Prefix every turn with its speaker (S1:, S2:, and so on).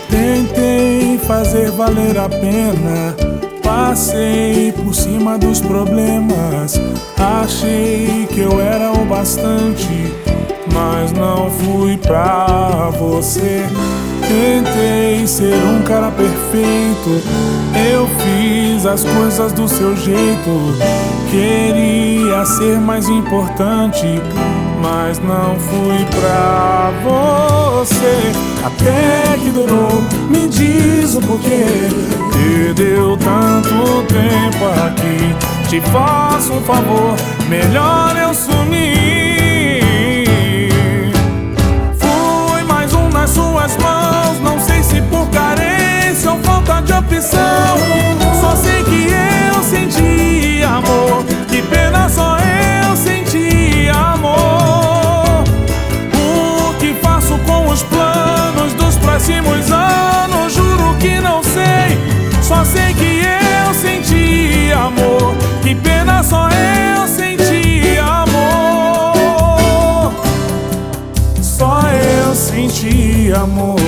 S1: Tentei fazer valer a pena, passei por cima dos problemas. Achei que eu era o bastante, mas não fui pra você. Tentei ser um cara perfeito, eu fiz as coisas do seu jeito. Queria ser mais importante, mas não fui pra você. Até que durou, me diz o porquê. Perdeu tanto tempo aqui. Te faço um favor, melhor eu sumir. Fui mais um nas suas mãos, não sei se por carência ou falta de opção. Só sei que eu senti amor, que pena só eu senti amor. O que faço com os planos dos próximos anos, juro que não sei. Só sei que eu senti amor, que pena só eu senti amor. Só eu senti amor.